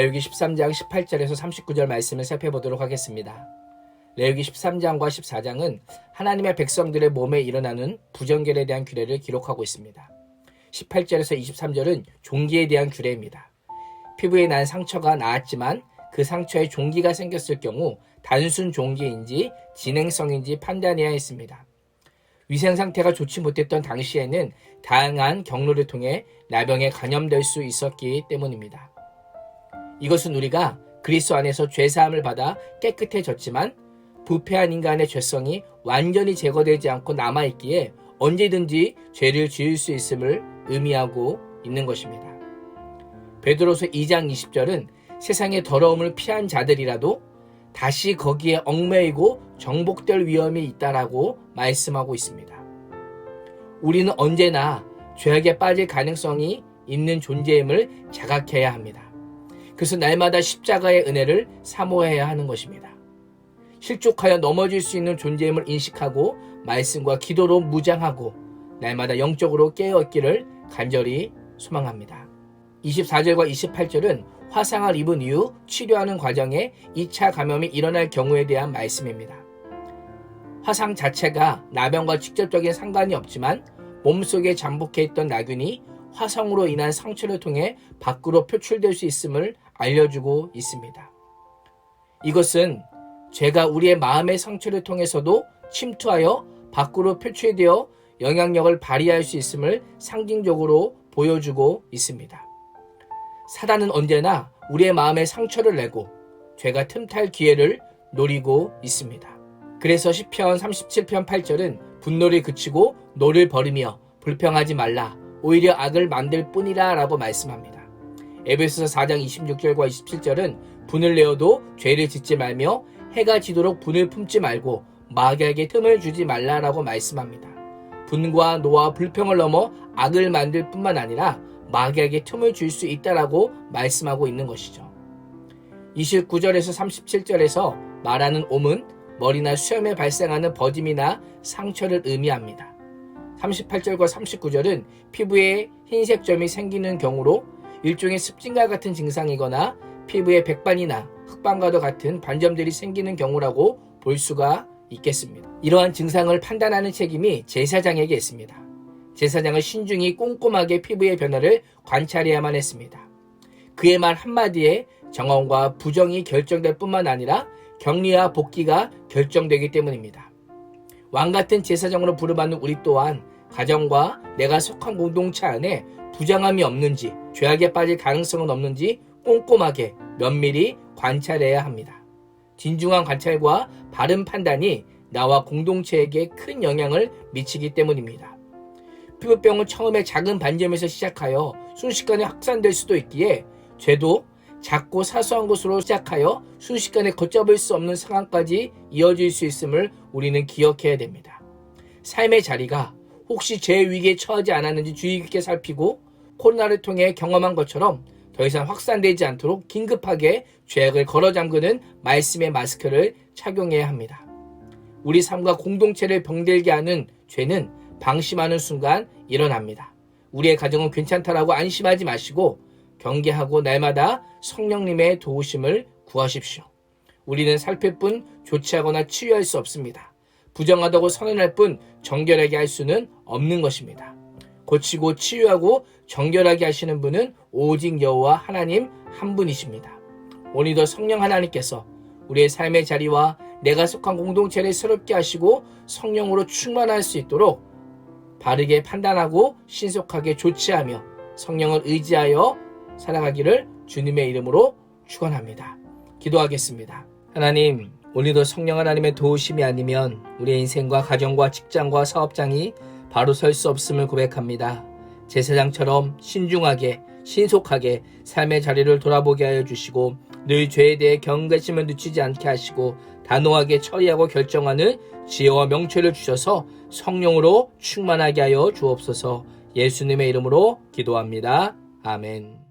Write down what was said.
레위기 13장 18절에서 39절 말씀을 살펴보도록 하겠습니다. 레위기 13장과 14장은 하나님의 백성들의 몸에 일어나는 부정결에 대한 규례를 기록하고 있습니다. 18절에서 23절은 종기에 대한 규례입니다. 피부에 난 상처가 나았지만 그 상처에 종기가 생겼을 경우 단순 종기인지 진행성인지 판단해야 했습니다. 위생 상태가 좋지 못했던 당시에는 다양한 경로를 통해 나병에 감염될 수 있었기 때문입니다. 이것은 우리가 그리스도 안에서 죄사함을 받아 깨끗해졌지만 부패한 인간의 죄성이 완전히 제거되지 않고 남아있기에 언제든지 죄를 지을 수 있음을 의미하고 있는 것입니다. 베드로서 2장 20절은 세상의 더러움을 피한 자들이라도 다시 거기에 얽매이고 정복될 위험이 있다라고 말씀하고 있습니다. 우리는 언제나 죄악에 빠질 가능성이 있는 존재임을 자각해야 합니다. 그래서 날마다 십자가의 은혜를 사모해야 하는 것입니다. 실족하여 넘어질 수 있는 존재임을 인식하고 말씀과 기도로 무장하고 날마다 영적으로 깨어있기를 간절히 소망합니다. 24절과 28절은 화상을 입은 이후 치료하는 과정에 2차 감염이 일어날 경우에 대한 말씀입니다. 화상 자체가 나병과 직접적인 상관이 없지만 몸속에 잠복해 있던 나균이 화상으로 인한 상처를 통해 밖으로 표출될 수 있음을 알려주고 있습니다. 이것은 죄가 우리의 마음의 상처를 통해서도 침투하여 밖으로 표출되어 영향력을 발휘할 수 있음을 상징적으로 보여주고 있습니다. 사단은 언제나 우리의 마음에 상처를 내고 죄가 틈탈 기회를 노리고 있습니다. 그래서 시편 37편 8절은 분노를 그치고 노를 버리며 불평하지 말라 오히려 악을 만들 뿐이라 라고 말씀합니다. 에베소서 4장 26절과 27절은 분을 내어도 죄를 짓지 말며 해가 지도록 분을 품지 말고 마귀에게 틈을 주지 말라라고 말씀합니다. 분과 노와 불평을 넘어 악을 만들 뿐만 아니라 마귀에게 틈을 줄 수 있다라고 말씀하고 있는 것이죠. 29절에서 37절에서 말하는 옴은 머리나 수염에 발생하는 버짐이나 상처를 의미합니다. 38절과 39절은 피부에 흰색 점이 생기는 경우로 일종의 습진과 같은 증상이거나 피부에 백반이나 흑반과도 같은 반점들이 생기는 경우라고 볼 수가 있겠습니다. 이러한 증상을 판단하는 책임이 제사장에게 있습니다. 제사장은 신중히 꼼꼼하게 피부의 변화를 관찰해야만 했습니다. 그의 말 한마디에 정언과 부정이 결정될 뿐만 아니라 격리와 복귀가 결정되기 때문입니다. 왕같은 제사장으로 부름받는 우리 또한 가정과 내가 속한 공동체 안에 부정함이 없는지 죄악에 빠질 가능성은 없는지 꼼꼼하게 면밀히 관찰해야 합니다. 진중한 관찰과 바른 판단이 나와 공동체에게 큰 영향을 미치기 때문입니다. 피부병은 처음에 작은 반점에서 시작하여 순식간에 확산될 수도 있기에 죄도 작고 사소한 것으로 시작하여 순식간에 걷잡을 수 없는 상황까지 이어질 수 있음을 우리는 기억해야 됩니다. 삶의 자리가 혹시 죄 위기에 처하지 않았는지 주의 깊게 살피고 코로나를 통해 경험한 것처럼 더 이상 확산되지 않도록 긴급하게 죄악을 걸어잠그는 말씀의 마스크를 착용해야 합니다. 우리 삶과 공동체를 병들게 하는 죄는 방심하는 순간 일어납니다. 우리의 가정은 괜찮다라고 안심하지 마시고 경계하고 날마다 성령님의 도우심을 구하십시오. 우리는 살필 뿐 조치하거나 치유할 수 없습니다. 부정하다고 선언할 뿐 정결하게 할 수는 없는 것입니다. 고치고 치유하고 정결하게 하시는 분은 오직 여호와 하나님 한 분이십니다. 오늘도 성령 하나님께서 우리의 삶의 자리와 내가 속한 공동체를 새롭게 하시고 성령으로 충만할 수 있도록 바르게 판단하고 신속하게 조치하며 성령을 의지하여 살아가기를 주님의 이름으로 축원합니다. 기도하겠습니다. 하나님, 오늘도 성령 하나님의 도우심이 아니면 우리의 인생과 가정과 직장과 사업장이 바로 설 수 없음을 고백합니다. 제사장처럼 신중하게 신속하게 삶의 자리를 돌아보게 하여 주시고 늘 죄에 대해 경계심을 늦추지 않게 하시고 단호하게 처리하고 결정하는 지혜와 명철을 주셔서 성령으로 충만하게 하여 주옵소서. 예수님의 이름으로 기도합니다. 아멘.